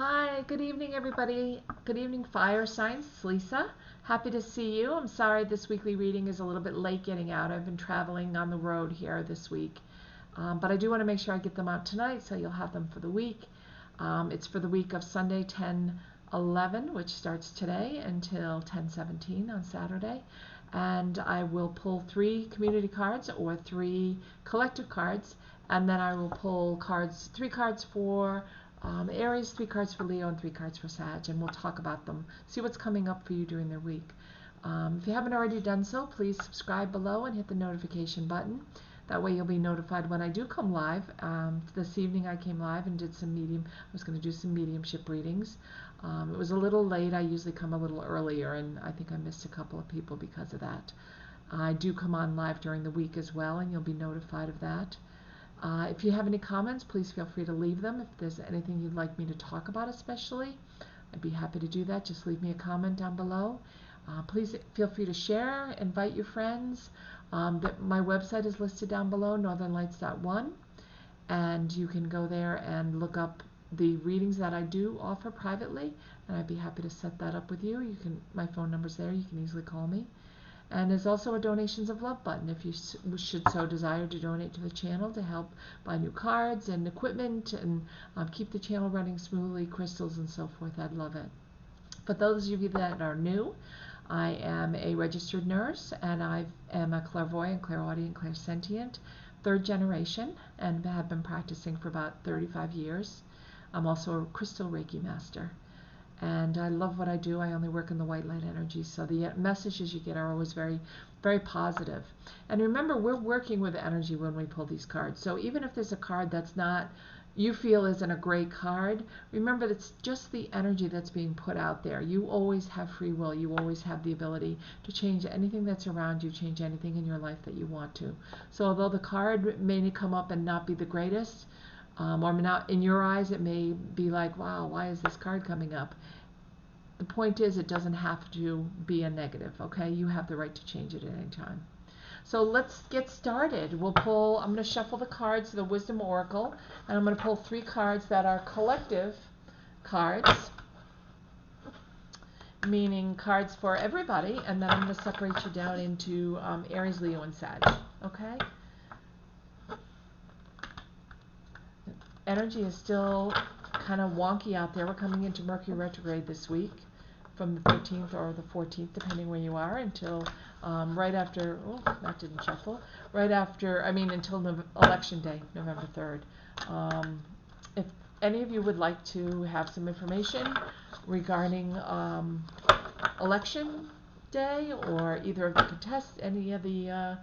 Hi, good evening, everybody. Good evening, fire signs. It's Lisa. Happy to see you. I'm sorry this weekly reading is a little bit late getting out. I've been traveling on the road here this week. But I do want to make sure I get them out tonight, so you'll have them for the week. It's for the week of Sunday 10/11, which starts today, until 10/17 on Saturday. And I will pull 3 community cards or 3 collective cards, and then I will pull 3 cards for Aries, 3 cards for Leo, and 3 cards for Sag, and we'll talk about them, see what's coming up for you during the week. If you haven't already done so, please subscribe below and hit the notification button. That way you'll be notified when I do come live. This evening I came live and did I was going to do some mediumship readings. It was a little late. I usually come a little earlier, and I think I missed a couple of people because of that. I do come on live during the week as well, and you'll be notified of that. If you have any comments, please feel free to leave them. If there's anything you'd like me to talk about especially, I'd be happy to do that. Just leave me a comment down below. Please feel free to share, invite your friends. My website is listed down below, northernlights.one, and you can go there and look up the readings that I do offer privately, and I'd be happy to set that up with you. My phone number's there. You can easily call me. And there's also a donations of love button if you should so desire to donate to the channel to help buy new cards and equipment and keep the channel running smoothly, crystals and so forth. I'd love it. For those of you that are new, I am a registered nurse, and I am a clairvoyant, clairaudient, clairsentient, 3rd generation, and have been practicing for about 35 years. I'm also a crystal Reiki master. And I love what I do. I only work in the white light energy, so the messages you get are always very, very positive. And remember, we're working with energy when we pull these cards. So even if there's a card that's not, you feel isn't a great card, remember it's just the energy that's being put out there. You always have free will. You always have the ability to change anything that's around you, change anything in your life that you want to. So although the card may come up and not be the greatest, or not in your eyes, it may be like, wow, why is this card coming up? The point is, it doesn't have to be a negative, okay? You have the right to change it at any time. So let's get started. I'm going to shuffle the cards, the Wisdom Oracle, and I'm going to pull 3 cards that are collective cards, meaning cards for everybody, and then I'm going to separate you down into Aries, Leo, and Sag, okay? Energy is still kind of wonky out there. We're coming into Mercury Retrograde this week from the 13th or the 14th, depending where you are, until right after, oh, that didn't shuffle, until Election Day, November 3rd. If any of you would like to have some information regarding Election Day, or either of the any of the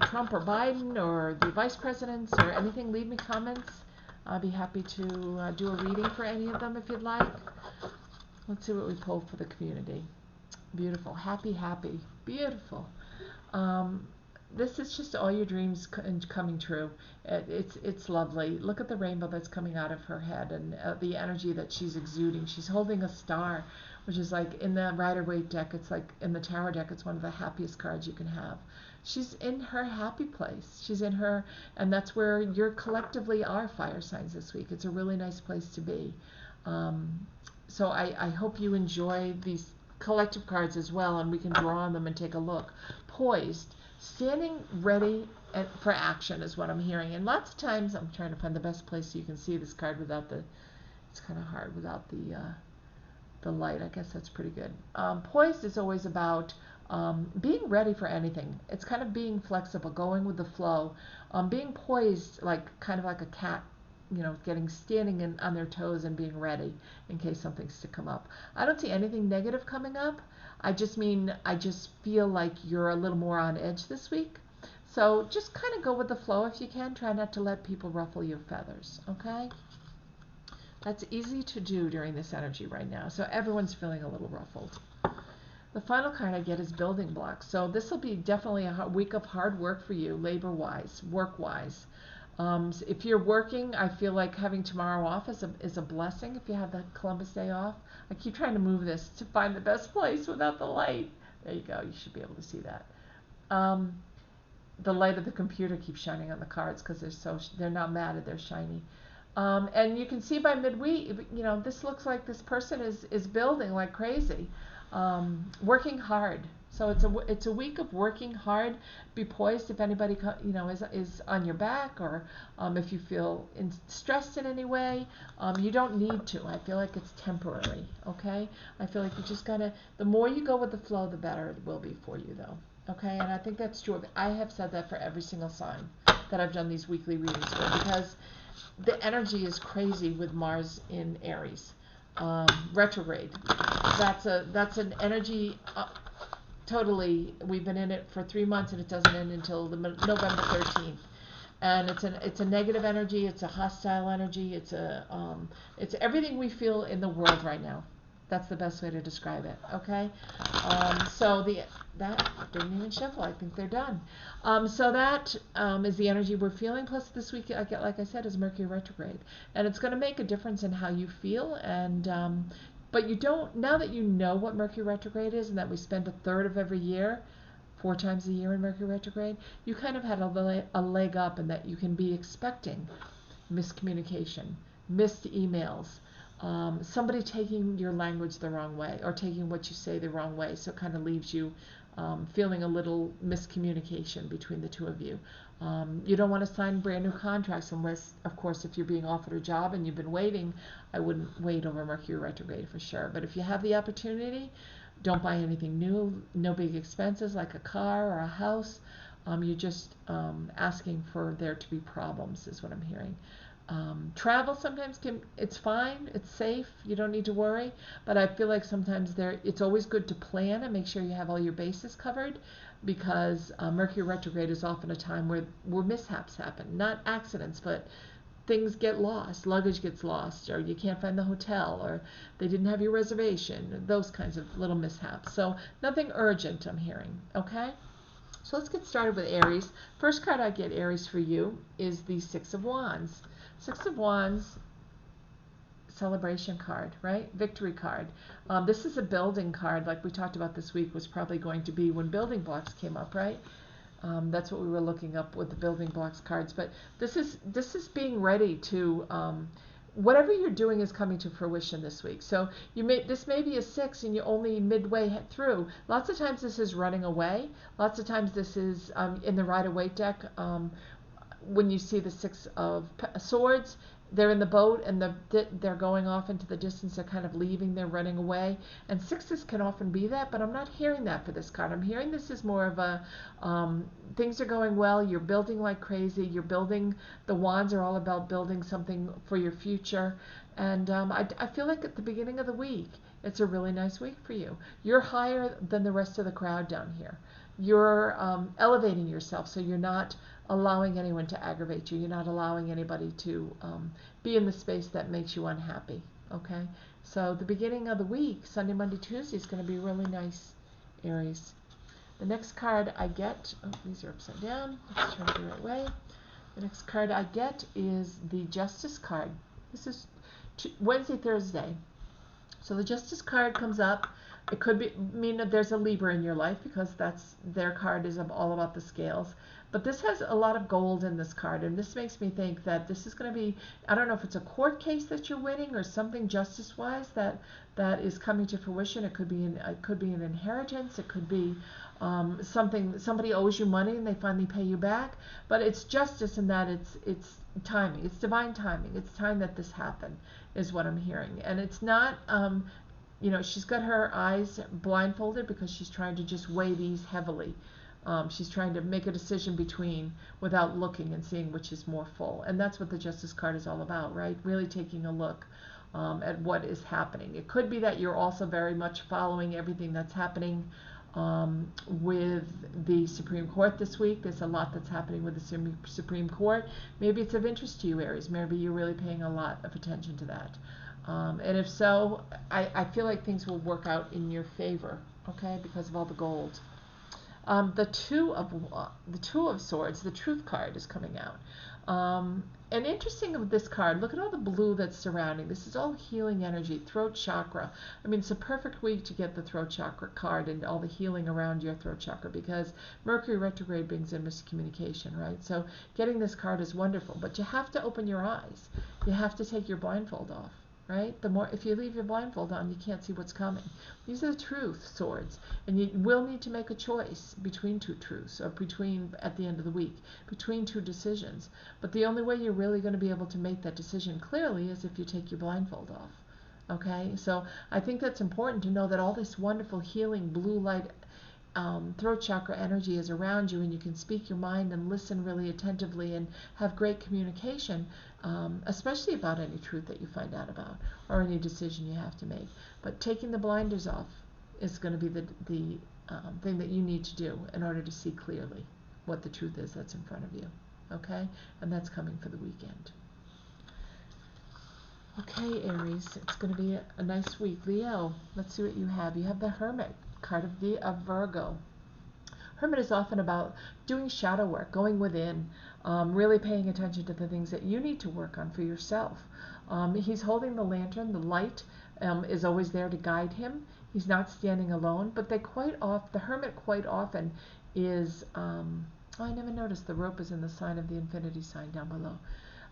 Trump or Biden or the vice presidents or anything, leave me comments. I'll be happy to do a reading for any of them if you'd like. Let's see what we pulled for the community. Beautiful. Happy, happy. Beautiful. This is just all your dreams coming true. It's lovely. Look at the rainbow that's coming out of her head, and the energy that she's exuding. She's holding a star, which is like in the Rider-Waite deck. It's like in the Tarot deck. It's one of the happiest cards you can have. She's in her happy place. She's in her, and that's where you're collectively are, fire signs, this week. It's a really nice place to be. So I hope you enjoy these collective cards as well, and we can draw on them and take a look. Poised. Standing ready for action is what I'm hearing. And lots of times I'm trying to find the best place so you can see this card without it's kind of hard without the light. I guess that's pretty good. Poised is always about being ready for anything. It's kind of being flexible, going with the flow. Being poised, kind of like a cat, standing on their toes and being ready in case something's to come up. I don't see anything negative coming up. I just feel like you're a little more on edge this week. So just kind of go with the flow if you can. Try not to let people ruffle your feathers, okay? That's easy to do during this energy right now. So everyone's feeling a little ruffled. The final card I get is building blocks. So this will be definitely a week of hard work for you, labor-wise, work-wise. If you're working, I feel like having tomorrow off is a blessing if you have the Columbus Day off. I keep trying to move this to find the best place without the light. There you go. You should be able to see that. The light of the computer keeps shining on the cards because they're not matted. They're shiny. And you can see by midweek, this looks like this person is building like crazy, working hard. So it's a week of working hard. Be poised if anybody is on your back, or if you feel stressed in any way. You don't need to. I feel like it's temporary. Okay. I feel like you just gotta. The more you go with the flow, the better it will be for you, though. Okay. And I think that's true. I have said that for every single sign that I've done these weekly readings for, because the energy is crazy with Mars in Aries, retrograde. That's an energy. Totally, we've been in it for 3 months, and it doesn't end until November 13th. And it's a negative energy. It's a hostile energy. It's everything we feel in the world right now. That's the best way to describe it. Okay. So that didn't even shuffle. I think they're done. So that is the energy we're feeling. Plus, this week, like I said, is Mercury retrograde, and it's going to make a difference in how you feel. And but you don't, now that you know what Mercury retrograde is, and that we spend a third of every year, 4 times a year in Mercury retrograde, you kind of had a leg up, in that you can be expecting miscommunication, missed emails, somebody taking your language the wrong way, or taking what you say the wrong way. So it kind of leaves you feeling a little miscommunication between the two of you. You don't want to sign brand new contracts unless, of course, if you're being offered a job and you've been waiting. I wouldn't wait over Mercury retrograde for sure. But if you have the opportunity, don't buy anything new, no big expenses like a car or a house. You're just asking for there to be problems, is what I'm hearing. Travel sometimes it's fine, it's safe, you don't need to worry, but I feel like sometimes it's always good to plan and make sure you have all your bases covered, because Mercury retrograde is often a time where mishaps happen, not accidents, but things get lost, luggage gets lost, or you can't find the hotel, or they didn't have your reservation, those kinds of little mishaps. So nothing urgent, I'm hearing. Okay, so let's get started with Aries. First card I get, Aries, for you is the Six of Wands. Six of Wands, celebration card, right? Victory card. This is a building card, like we talked about this week, was probably going to be when building blocks came up, right? That's what we were looking up with the building blocks cards. But this is being ready to, whatever you're doing is coming to fruition this week. So this may be a 6 and you're only midway through. Lots of times this is running away. Lots of times this is in the Rider-Waite deck. When you see the Six of Swords, they're in the boat and they're going off into the distance. They're kind of leaving. They're running away. And sixes can often be that, but I'm not hearing that for this card. I'm hearing this is more of a things are going well. You're building like crazy. You're building. The wands are all about building something for your future. And I feel like at the beginning of the week, it's a really nice week for you. You're higher than the rest of the crowd down here. You're elevating yourself, so you're not allowing anyone to aggravate you. You're not allowing anybody to be in the space that makes you unhappy. Okay? So the beginning of the week, Sunday, Monday, Tuesday, is going to be really nice, Aries. The next card I get, these are upside down. Let's turn it the right way. The next card I get is the Justice card. This is Wednesday, Thursday. So the Justice card comes up. It could mean that there's a Libra in your life, because their card is all about the scales. But this has a lot of gold in this card, and this makes me think that this is going to be, I don't know if it's a court case that you're winning or something justice-wise that is coming to fruition. It could be an inheritance. It could be somebody owes you money and they finally pay you back. But it's justice in that it's timing. It's divine timing. It's time that this happened, is what I'm hearing. And it's not. She's got her eyes blindfolded because she's trying to just weigh these heavily. She's trying to make a decision without looking and seeing which is more full. And that's what the Justice card is all about, right? Really taking a look at what is happening. It could be that you're also very much following everything that's happening with the Supreme Court this week. There's a lot that's happening with the Supreme Court. Maybe it's of interest to you, Aries. Maybe you're really paying a lot of attention to that. And if so, I feel like things will work out in your favor, okay, because of all the gold. The Two of Swords, the Truth card, is coming out. And interesting with this card, look at all the blue that's surrounding. This is all healing energy, throat chakra. I mean, it's a perfect week to get the throat chakra card and all the healing around your throat chakra, because Mercury retrograde brings in miscommunication, right? So getting this card is wonderful, but you have to open your eyes. You have to take your blindfold off, right? The more, if you leave your blindfold on, you can't see what's coming. These are the truth swords, and you will need to make a choice between two truths, or between, at the end of the week, between two decisions. But the only way you're really going to be able to make that decision clearly is if you take your blindfold off. Okay, so I think that's important to know that all this wonderful healing blue light throat chakra energy is around you, and you can speak your mind and listen really attentively and have great communication, especially about any truth that you find out about or any decision you have to make. But taking the blinders off is going to be the thing that you need to do in order to see clearly what the truth is that's in front of you. Okay? And that's coming for the weekend. Okay, Aries, it's going to be a nice week. Leo, let's see what you have. You have the Hermit card of Virgo. Hermit is often about doing shadow work, going within, really paying attention to the things that you need to work on for yourself. He's holding the lantern. The light is always there to guide him. He's not standing alone, but the Hermit quite often is, oh, I never noticed the rope is in the sign of the infinity sign down below.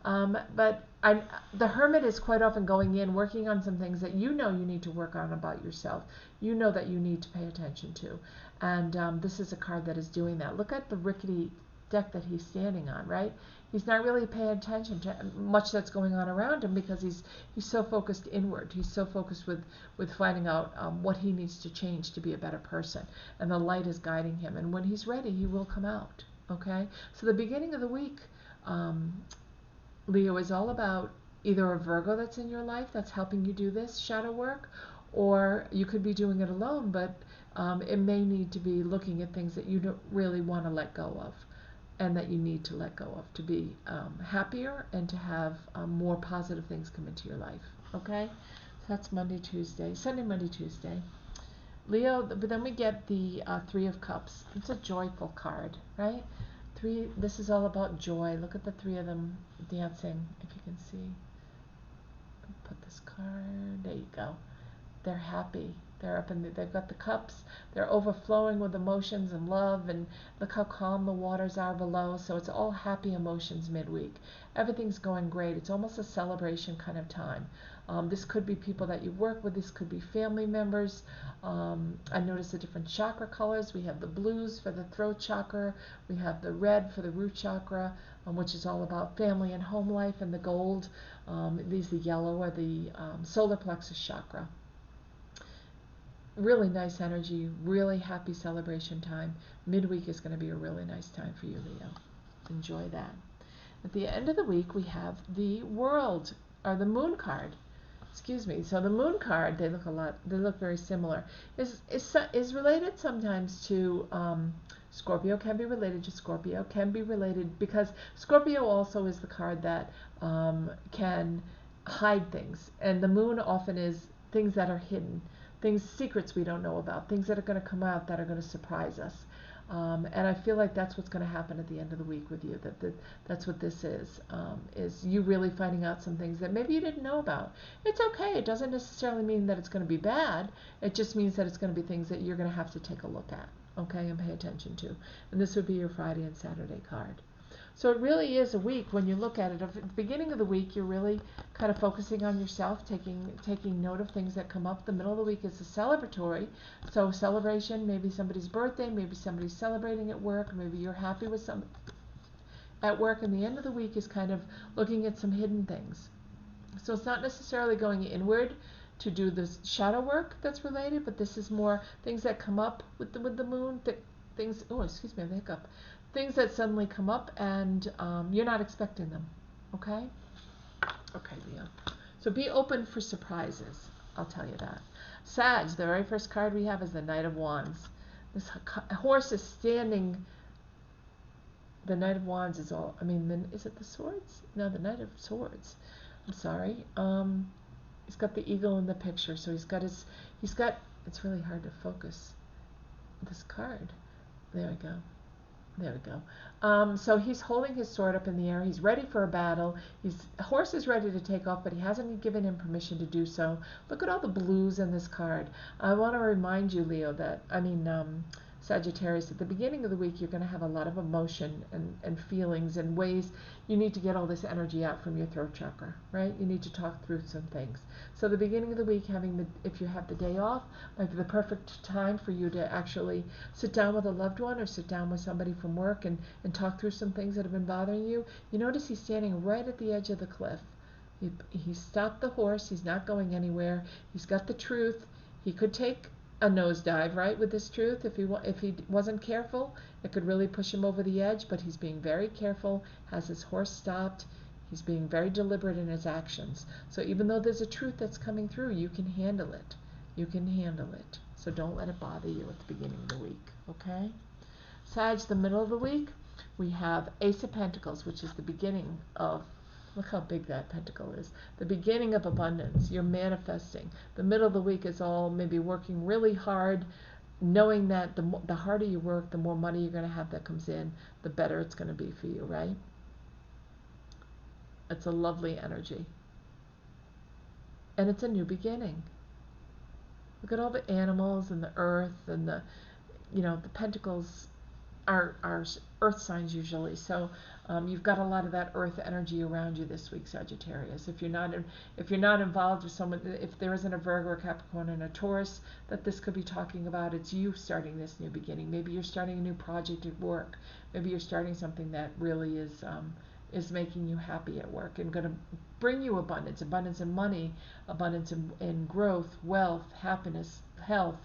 The Hermit is quite often going in, working on some things that you know you need to work on about yourself. You know that you need to pay attention to. And this is a card that is doing that. Look at the rickety deck that he's standing on, right? He's not really paying attention to much that's going on around him, because he's so focused inward. He's so focused with finding out what he needs to change to be a better person. And the light is guiding him. And when he's ready, he will come out. Okay? So the beginning of the week, Leo, is all about either a Virgo that's in your life that's helping you do this shadow work, or you could be doing it alone, but it may need to be looking at things that you don't really want to let go of, and that you need to let go of to be happier and to have more positive things come into your life. Okay? So that's Monday, Tuesday, Sunday, Monday, Tuesday. Leo, but then we get the Three of Cups. It's a joyful card, right? This is all about joy. Look at the three of them dancing, if you can see. Put this card, there you go. They're happy. They're up they've got the cups. They're overflowing with emotions and love, and look how calm the waters are below. So it's all happy emotions midweek. Everything's going great. It's almost a celebration kind of time. This could be people that you work with. This could be family members. I noticed the different chakra colors. We have the blues for the throat chakra. We have the red for the root chakra, which is all about family and home life, and the gold. These the yellow are the solar plexus chakra. Really nice energy, really happy celebration time. Midweek is going to be a really nice time for you, Leo. Enjoy that. At the end of the week, we have the World, or the Moon card. Excuse me. So the Moon card, they look very similar. Is related sometimes to Scorpio. Can be related to Scorpio. Can be related because Scorpio also is the card that can hide things, and the Moon often is things that are hidden. Things, secrets we don't know about, things that are going to come out that are going to surprise us. And I feel like that's what's going to happen at the end of the week with you, that's what this is you really finding out some things that maybe you didn't know about. It's okay. It doesn't necessarily mean that it's going to be bad. It just means that it's going to be things that you're going to have to take a look at, okay, and pay attention to. And this would be your Friday and Saturday card. So it really is a week when you look at it. At the beginning of the week, you're really kind of focusing on yourself, taking note of things that come up. The middle of the week is the celebratory. So celebration, maybe somebody's birthday, maybe somebody's celebrating at work, maybe you're happy with some at work. And the end of the week is kind of looking at some hidden things. So it's not necessarily going inward to do this shadow work that's related, but this is more things that come up with the moon, things, oh, excuse me, I have a hiccup. Things that suddenly come up and you're not expecting them, okay? Okay, Leo. So be open for surprises, I'll tell you that. Sag, the very first card we have is the Knight of Wands. This horse is standing, the Knight of Wands is all, is it the swords? No, the Knight of Swords. I'm sorry. He's got the eagle in the picture, so he's got, it's really hard to focus this card. There we go. There we go. So he's holding his sword up in the air. He's ready for a battle. His horse is ready to take off, but he hasn't given him permission to do so. Look at all the blues in this card. I want to remind you, Leo, Sagittarius, at the beginning of the week, you're going to have a lot of emotion and feelings and ways you need to get all this energy out from your throat chakra, right? You need to talk through some things. So the beginning of the week, if you have the day off, might be the perfect time for you to actually sit down with a loved one or sit down with somebody from work and talk through some things that have been bothering you. You notice he's standing right at the edge of the cliff. He stopped the horse. He's not going anywhere. He's got the truth. He could take a nosedive, right, with this truth. If he wasn't careful, it could really push him over the edge, but he's being very careful, has his horse stopped. He's being very deliberate in his actions. So even though there's a truth that's coming through, you can handle it. You can handle it. So don't let it bother you at the beginning of the week, okay? Sag, the middle of the week, we have Ace of Pentacles, which is the beginning of, look how big that pentacle is, the beginning of abundance. You're manifesting. The middle of the week is all maybe working really hard, knowing that the harder you work, the more money you're going to have that comes in, the better it's going to be for you, right? It's a lovely energy. And it's a new beginning. Look at all the animals and the earth and the pentacles are earth signs usually. So you've got a lot of that earth energy around you this week, Sagittarius. If you're not involved with someone, if there isn't a Virgo or Capricorn and a Taurus that this could be talking about, it's you starting this new beginning. Maybe you're starting a new project at work. Maybe you're starting something that really is making you happy at work and going to bring you abundance in money, abundance in growth, wealth, happiness, health.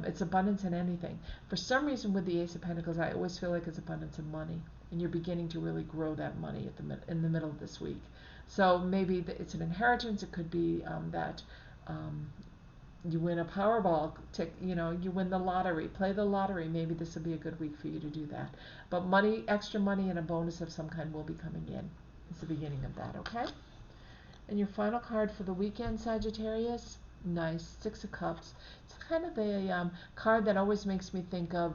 It's abundance in anything. For some reason with the Ace of Pentacles, I always feel like it's abundance in money, and you're beginning to really grow that money in the middle of this week. So maybe it's an inheritance. It could be that you win a Powerball, you win the lottery, play the lottery. Maybe this will be a good week for you to do that. But money, extra money, and a bonus of some kind will be coming in. It's the beginning of that, okay? And your final card for the weekend, Sagittarius, nice, Six of Cups. It's kind of a card that always makes me think of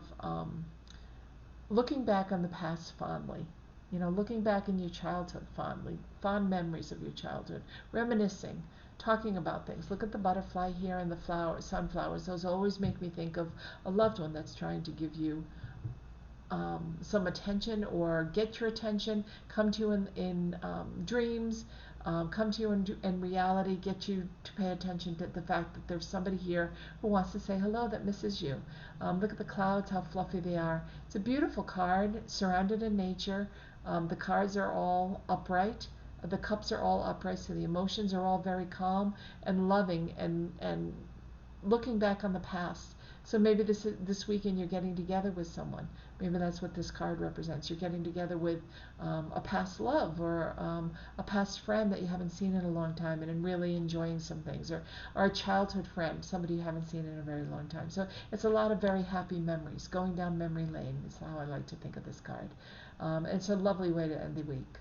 looking back on the past fondly. Looking back in your childhood fondly, fond memories of your childhood, reminiscing, talking about things. Look at the butterfly here and the sunflowers. Those always make me think of a loved one that's trying to give you some attention or get your attention, come to you in dreams, come to you in reality, get you to pay attention to the fact that there's somebody here who wants to say hello, that misses you. Look at the clouds, how fluffy they are. It's a beautiful card, surrounded in nature. The cards are all upright. The cups are all upright, so the emotions are all very calm and loving and looking back on the past. So maybe this weekend you're getting together with someone. Maybe that's what this card represents. You're getting together with a past love or a past friend that you haven't seen in a long time and really enjoying some things, or a childhood friend, somebody you haven't seen in a very long time. So it's a lot of very happy memories. Going down memory lane is how I like to think of this card. It's a lovely way to end the week.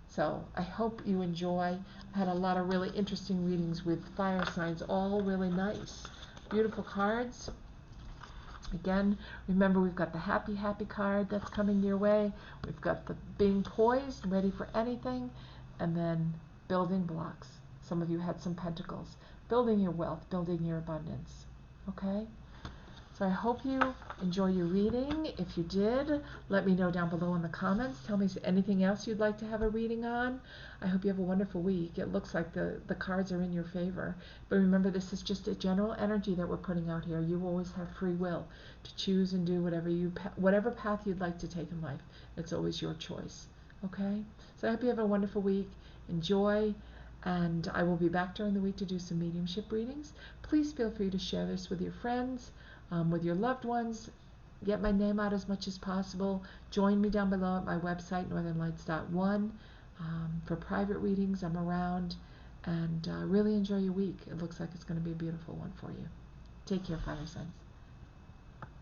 So I hope you enjoy. I had a lot of really interesting readings with fire signs, all really nice. Beautiful cards. Again, remember we've got the happy card that's coming your way. We've got the being poised, ready for anything, and then building blocks. Some of you had some pentacles. Building your wealth, building your abundance. Okay? So I hope you enjoy your reading. If you did, let me know down below in the comments. Tell me anything else you'd like to have a reading on. I hope you have a wonderful week. It looks like the cards are in your favor. But remember, this is just a general energy that we're putting out here. You always have free will to choose and do whatever path you'd like to take in life. It's always your choice. Okay? So I hope you have a wonderful week. Enjoy. And I will be back during the week to do some mediumship readings. Please feel free to share this with your friends, with your loved ones. Get my name out as much as possible. Join me down below at my website, northernlights.one, for private readings. I'm around. And really enjoy your week. It looks like it's going to be a beautiful one for you. Take care, fire signs.